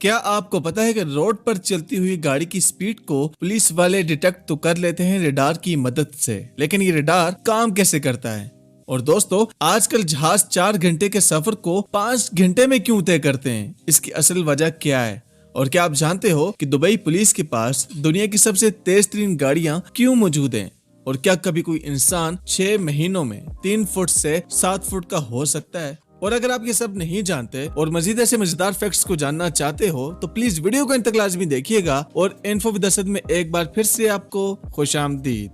क्या आपको पता है कि रोड पर चलती हुई गाड़ी की स्पीड को पुलिस वाले डिटेक्ट तो कर लेते हैं रडार की मदद से, लेकिन ये रडार काम कैसे करता है? और दोस्तों, आजकल जहाज 4 घंटे के सफर को 5 घंटे में क्यों तय करते हैं? इसकी असल वजह क्या है? और क्या आप जानते हो कि दुबई पुलिस के पास दुनिया की सबसे तेज तरीन गाड़ियां क्यों मौजूद हैं? और क्या कभी कोई इंसान 6 महीनों में 3 फुट से 7 फुट का हो सकता है? और अगर आप ये सब नहीं जानते और मजीद ऐसे मजेदार फैक्ट्स को जानना चाहते हो तो प्लीज वीडियो को अंत तक लाजमी देखिएगा। और इन्फो विद असद में एक बार फिर से आपको खुशामदीद।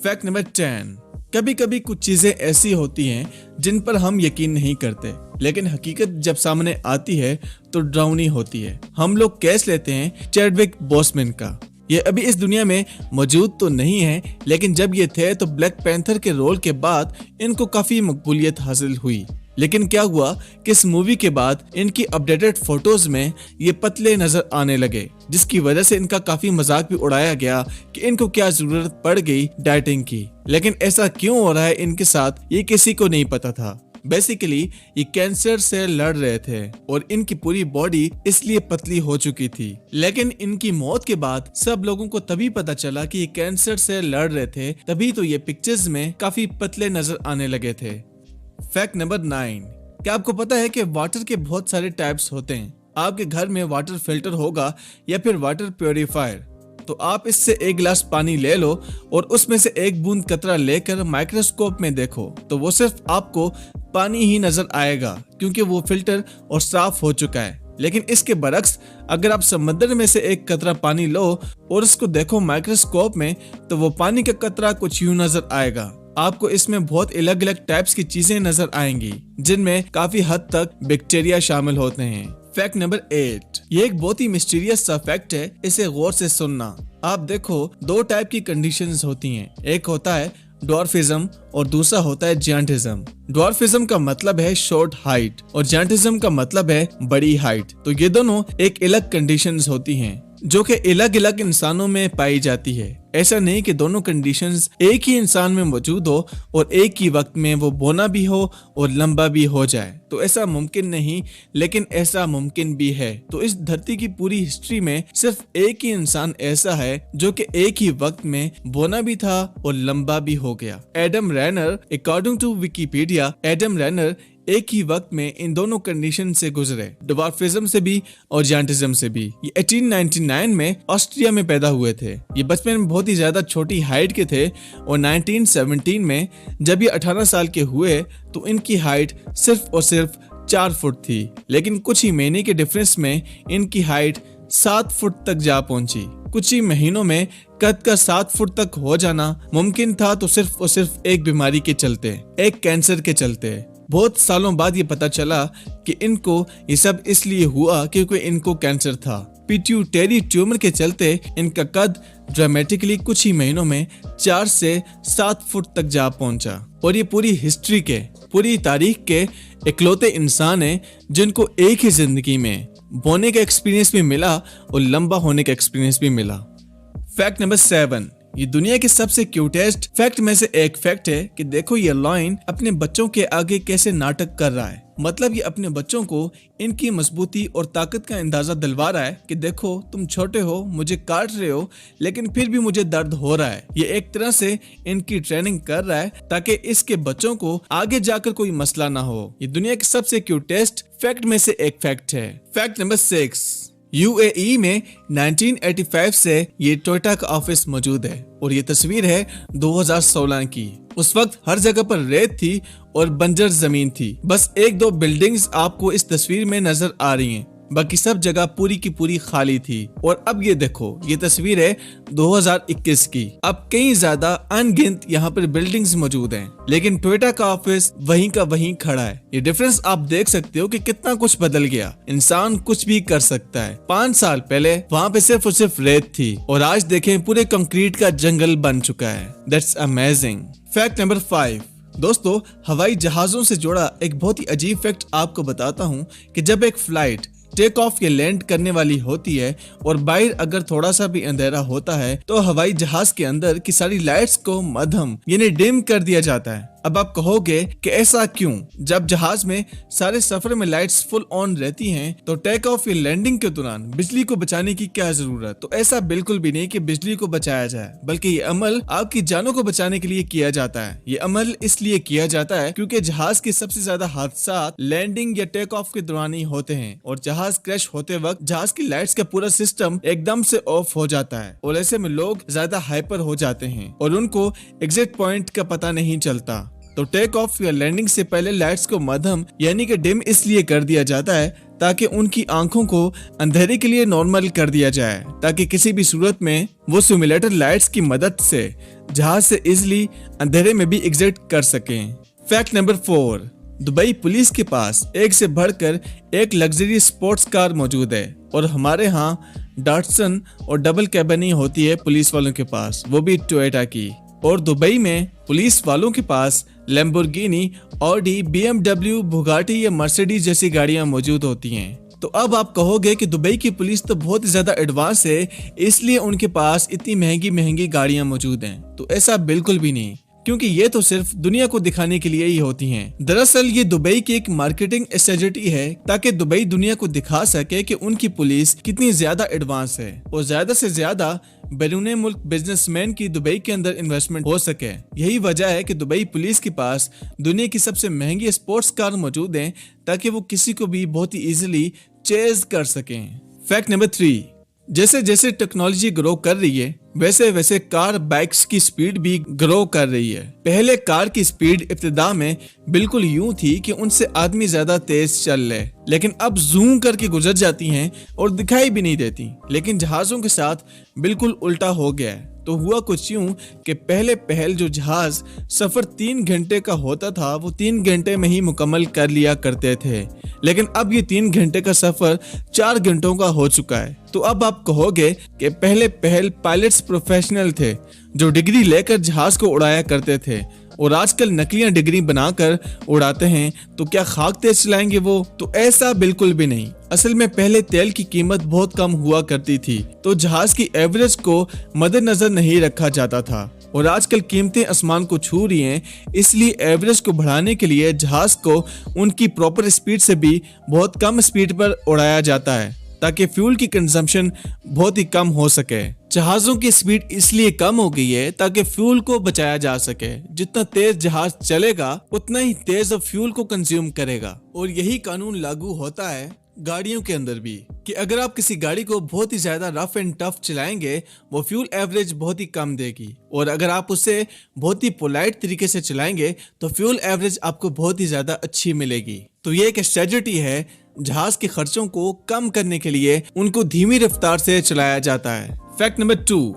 Fact number 10। कभी कभी कुछ चीजें ऐसी होती हैं जिन पर हम यकीन नहीं करते, लेकिन हकीकत जब सामने आती है तो डरावनी होती है। हम लोग केस लेते हैं चैडविक बोसमैन का। ये अभी इस दुनिया में मौजूद तो नहीं है, लेकिन जब ये थे तो ब्लैक पैंथर के रोल के बाद इनको काफी मकबूलियत हासिल हुई। लेकिन क्या हुआ कि इस मूवी के बाद इनकी अपडेटेड फोटोज में ये पतले नजर आने लगे, जिसकी वजह से इनका काफी मजाक भी उड़ाया गया कि इनको क्या जरूरत पड़ गई डाइटिंग की। लेकिन ऐसा क्यों हो रहा है इनके साथ, ये किसी को नहीं पता था। बेसिकली ये कैंसर से लड़ रहे थे और इनकी पूरी बॉडी इसलिए पतली हो चुकी थी। लेकिन इनकी मौत के बाद सब लोगों को तभी पता चला कि ये कैंसर से लड़ रहे थे, तभी तो ये पिक्चर्स में काफी पतले नजर आने लगे थे। Fact number 9। क्या आपको पता है कि वाटर के बहुत सारे टाइप्स होते हैं? आपके घर में वाटर फिल्टर होगा या फिर वाटर प्योरीफायर, तो आप इससे एक गिलास पानी ले लो और उसमें से एक बूंद कतरा लेकर माइक्रोस्कोप में देखो तो वो सिर्फ आपको पानी ही नजर आएगा, क्योंकि वो फिल्टर और साफ हो चुका है। लेकिन इसके बरक्स अगर आप समंदर में से एक कतरा पानी लो और उसको देखो माइक्रोस्कोप में, तो वो पानी का कतरा कुछ यूं नजर आएगा। आपको इसमें बहुत अलग अलग टाइप्स की चीजें नजर आएंगी, जिनमें काफी हद तक बैक्टीरिया शामिल होते हैं। Fact number 8। ये एक बहुत ही मिस्टीरियस सा फैक्ट है, इसे गौर से सुनना। आप देखो, 2 टाइप की कंडीशंस होती हैं। एक होता है ड्वार्फिज्म और दूसरा होता है जायंटिज्म। ड्वार्फिज्म का मतलब है शॉर्ट हाइट और जायंटिज्म का मतलब है बड़ी हाइट। तो ये दोनों एक अलग कंडीशंस होती हैं जो कि अलग अलग इंसानों में पाई जाती है। ऐसा नहीं कि दोनों कंडीशंस एक ही इंसान में मौजूद हो और एक ही वक्त में वो बौना भी हो और लंबा भी हो जाए, तो ऐसा मुमकिन नहीं, लेकिन ऐसा मुमकिन भी है। तो इस धरती की पूरी हिस्ट्री में सिर्फ एक ही इंसान ऐसा है जो कि एक ही वक्त में बौना भी था और लंबा भी हो गया। Adam Rainer. According to Wikipedia, Adam Rainer एक ही वक्त में इन दोनों कंडीशन से गुजरे, ड्वार्फिज्म से भी और जायंटिज्म से भी। ये 1899 में ऑस्ट्रिया में पैदा हुए थे। ये बचपन में बहुत ही ज्यादा छोटी हाइट के थे और 1917 में जब ये 18 साल के हुए तो इनकी हाइट सिर्फ और सिर्फ 4 फुट थी। लेकिन कुछ ही महीने के डिफरेंस में इनकी हाइट 7 फुट तक जा पहुंची। कुछ ही महीनों में कद का 7 फुट तक हो जाना मुमकिन था, तो सिर्फ और सिर्फ एक बीमारी के चलते, एक कैंसर के चलते। बहुत सालों बाद ये पता चला कि इनको ये सब इसलिए हुआ क्योंकि इनको कैंसर था। पिट्यूटरी ट्यूमर के चलते इनका कद ड्रामेटिकली कुछ ही महीनों में 4 से 7 फुट तक जा पहुंचा। और ये पूरी हिस्ट्री के, पूरी तारीख के इकलौते इंसान हैं जिनको एक ही जिंदगी में बोने का एक्सपीरियंस भी मिला और लंबा होने का एक्सपीरियंस भी मिला। Fact number 7। ये दुनिया के सबसे क्यूटेस्ट फैक्ट में से एक फैक्ट है कि देखो ये लायन अपने बच्चों के आगे कैसे नाटक कर रहा है। मतलब ये अपने बच्चों को इनकी मजबूती और ताकत का अंदाजा दिलवा रहा है कि देखो तुम छोटे हो, मुझे काट रहे हो, लेकिन फिर भी मुझे दर्द हो रहा है। ये एक तरह से इनकी ट्रेनिंग कर रहा है ताकि इसके बच्चों को आगे जाकर कोई मसला ना हो। ये दुनिया के सबसे क्यूटेस्ट फैक्ट में से एक फैक्ट है। Fact number 6। यूएई में 1985 से ये टोयोटा का ऑफिस मौजूद है और ये तस्वीर है 2016 की। उस वक्त हर जगह पर रेत थी और बंजर जमीन थी। बस 1-2 बिल्डिंग्स आपको इस तस्वीर में नजर आ रही हैं, बाकी सब जगह पूरी की पूरी खाली थी। और अब ये देखो, ये तस्वीर है 2021 की। अब कई ज्यादा अनगिनत यहाँ पर बिल्डिंग्स मौजूद हैं, लेकिन टोयोटा का ऑफिस वहीं का वहीं खड़ा है। ये डिफरेंस आप देख सकते हो कि कितना कुछ बदल गया। इंसान कुछ भी कर सकता है। 5 साल पहले वहाँ पे सिर्फ और सिर्फ रेत थी और आज देखें पूरे कंक्रीट का जंगल बन चुका है। That's amazing. Fact number 5। दोस्तों, हवाई जहाजों से जुड़ा एक बहुत ही अजीब फैक्ट आपको बताता हूँ कि जब एक फ्लाइट टेक ऑफ या लैंड करने वाली होती है और बाहर अगर थोड़ा सा भी अंधेरा होता है तो हवाई जहाज के अंदर की सारी लाइट्स को मध्यम यानी डिम कर दिया जाता है। अब आप कहोगे कि ऐसा क्यों? जब जहाज में सारे सफर में लाइट्स फुल ऑन रहती हैं, तो टेक ऑफ या लैंडिंग के दौरान बिजली को बचाने की क्या जरूरत? तो ऐसा बिल्कुल भी नहीं कि बिजली को बचाया जाए, बल्कि ये अमल आपकी जानों को बचाने के लिए किया जाता है। ये अमल इसलिए किया जाता है क्योंकि जहाज के सबसे ज्यादा हादसा लैंडिंग या टेक ऑफ के दौरान ही होते हैं, और जहाज क्रैश होते वक्त जहाज की लाइट्स का पूरा सिस्टम एकदम से ऑफ हो जाता है, और ऐसे में लोग ज्यादा हाइपर हो जाते हैं और उनको एग्जैक्ट पॉइंट का पता नहीं चलता। तो टेक ऑफ या लैंडिंग से पहले लाइट्स को मध्यम यानी कि डिम इसलिए कर दिया जाता है ताकि उनकी आंखों को अंधेरे के लिए नॉर्मल कर दिया जाए, ताकि किसी भी सूरत में वो सिमुलेटर लाइट्स की मदद से जहाज से इजिली अंधेरे में भी एग्जिट कर सकें। फैक्ट नंबर 4, दुबई पुलिस के पास एक से बढ़कर एक लग्जरी स्पोर्ट्स कार मौजूद है, और हमारे यहाँ डाटसन और डबल कैबिन ही होती है पुलिस वालों के पास, वो भी टोयोटा की। और दुबई में पुलिस वालों के पास लैम्बोर्गिनी, ऑडी, BMW, बुगाटी या मर्सिडीज जैसी गाड़ियां मौजूद होती हैं। तो अब आप कहोगे कि दुबई की पुलिस तो बहुत ही ज्यादा एडवांस है, इसलिए उनके पास इतनी महंगी महंगी गाड़ियां मौजूद हैं। तो ऐसा बिल्कुल भी नहीं, क्योंकि ये तो सिर्फ दुनिया को दिखाने के लिए ही होती हैं। दरअसल ये दुबई की एक मार्केटिंग स्ट्रेटजी है, ताकि दुबई दुनिया को दिखा सके कि उनकी पुलिस कितनी ज्यादा एडवांस है, और ज्यादा से ज्यादा बैरून मुल्क बिजनेसमैन की दुबई के अंदर इन्वेस्टमेंट हो सके। यही वजह है कि दुबई पुलिस के पास दुनिया की सबसे महंगी स्पोर्ट्स कार मौजूद हैं, ताकि वो किसी को भी बहुत ही इजीली चेज कर सकें। फैक्ट नंबर 3, जैसे जैसे टेक्नोलॉजी ग्रो कर रही है, वैसे वैसे कार बाइक्स की स्पीड भी ग्रो कर रही है। पहले कार की स्पीड इब्तिदा में बिल्कुल यूं थी कि उनसे आदमी ज्यादा तेज चल ले, लेकिन अब जूम करके गुजर जाती हैं और दिखाई भी नहीं देती। लेकिन जहाजों के साथ बिल्कुल उल्टा हो गया है। तो हुआ कुछ यूं कि पहले जो जहाज सफर 3 घंटे का होता था, वो 3 घंटे में ही मुकम्मल कर लिया करते थे, लेकिन अब ये 3 घंटे का सफर 4 घंटों का हो चुका है। तो अब आप कहोगे कि पहले पायलट्स प्रोफेशनल थे जो डिग्री लेकर जहाज को उड़ाया करते थे, और आजकल नकलियां डिग्री बनाकर उड़ाते हैं, तो क्या खाक तेज चलाएंगे वो? तो ऐसा बिल्कुल भी नहीं। असल में पहले तेल की कीमत बहुत कम हुआ करती थी, तो जहाज की एवरेज को मद्देनजर नहीं रखा जाता था, और आजकल कीमतें आसमान को छू रही हैं, इसलिए एवरेज को बढ़ाने के लिए जहाज को उनकी प्रॉपर स्पीड से भी बहुत कम स्पीड पर उड़ाया जाता है, ताकि फ्यूल की कंजम्पशन बहुत ही कम हो सके। जहाजों की स्पीड इसलिए कम हो गई है ताकि फ्यूल को बचाया जा सके। जितना तेज जहाज चलेगा उतना ही तेज फ्यूल को कंज्यूम करेगा, और यही कानून लागू होता है गाड़ियों के अंदर भी, कि अगर आप किसी गाड़ी को बहुत ही ज्यादा रफ एंड टफ चलाएंगे, वो फ्यूल एवरेज बहुत ही कम देगी, और अगर आप उसे बहुत ही पोलाइट तरीके से चलाएंगे तो फ्यूल एवरेज आपको बहुत ही ज्यादा अच्छी मिलेगी। तो ये एक स्ट्रेटजी है, जहाज के खर्चों को कम करने के लिए उनको धीमी रफ्तार से चलाया जाता है। फैक्ट नंबर 2,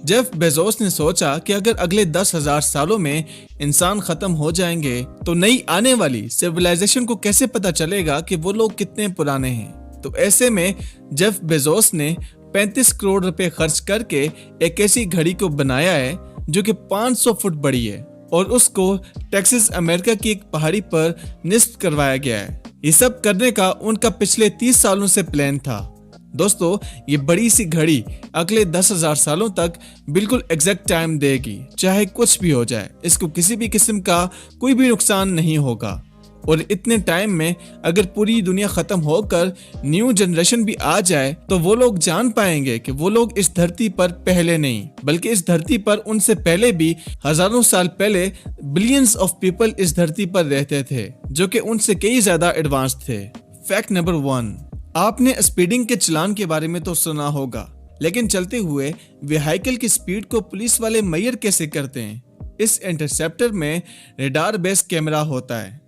जेफ बेजोस ने सोचा कि अगर अगले 10,000 सालों में इंसान खत्म हो जाएंगे, तो नई आने वाली सिविलाइजेशन को कैसे पता चलेगा कि वो लोग कितने पुराने हैं। तो ऐसे में जेफ बेजोस ने 35 करोड़ रुपए खर्च करके एक ऐसी घड़ी को बनाया है जो कि 500 फुट बड़ी है, और उसको टेक्सास अमेरिका की एक पहाड़ी पर निस्ब करवाया गया है। ये सब करने का उनका पिछले 30 सालों से प्लान था। दोस्तों, ये बड़ी सी घड़ी अगले 10,000 सालों तक बिल्कुल एग्जैक्ट टाइम देगी, चाहे कुछ भी हो जाए। इसको किसी भी किस्म का कोई भी नुकसान नहीं होगा, और इतने टाइम में अगर पूरी दुनिया खत्म होकर न्यू जनरेशन भी आ जाए, तो वो लोग जान पाएंगे कि वो लोग इस धरती पर पहले नहीं, बल्कि इस धरती पर उनसे पहले भी हजारों साल पहले बिलियंस ऑफ पीपल इस धरती पर रहते थे, जो कि उनसे कई ज्यादा एडवांस थे। फैक्ट नंबर 1, आपने स्पीडिंग के चलान के बारे में तो सुना होगा, लेकिन चलते हुए व्हीकल की स्पीड को पुलिस वाले मेजर कैसे करते हैं? इस इंटरसेप्टर में रेडार बेस कैमरा होता है,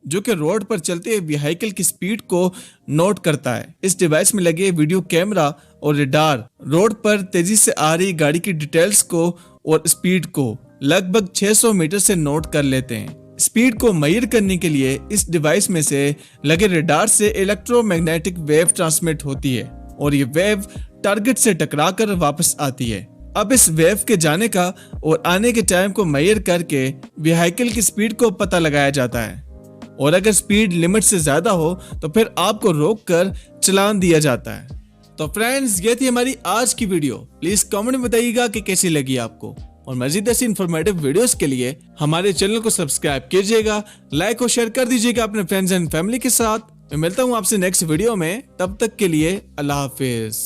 जो कि रोड पर चलते हुए व्हीकल की स्पीड को नोट करता है। इस डिवाइस में लगे वीडियो कैमरा और रेडार रोड पर तेजी से आ रही गाड़ी की डिटेल्स को और स्पीड को लगभग 600 मीटर से नोट कर लेते हैं। स्पीड को मेजर करने के लिए इस डिवाइस में से लगे रेडार से इलेक्ट्रोमैग्नेटिक वेव ट्रांसमिट होती है, और ये वेव टारगेट से टकराकर वापस आती है। अब इस वेव के जाने का और आने के टाइम को मेजर करके व्हीकल की स्पीड को पता लगाया जाता है, और अगर स्पीड लिमिट से ज्यादा हो तो फिर आपको रोककर चालान दिया जाता है। तो फ्रेंड्स, ये थी हमारी आज की वीडियो। प्लीज कमेंट में बताइएगा कि कैसी लगी आपको। और मजीद ऐसी इन्फॉर्मेटिव वीडियोस के लिए हमारे चैनल को सब्सक्राइब कीजिएगा, लाइक और शेयर कर दीजिएगा अपने फ्रेंड्स एंड फैमिली के साथ। मैं मिलता हूँ आपसे नेक्स्ट वीडियो में, तब तक के लिए अल्लाह हाफिज।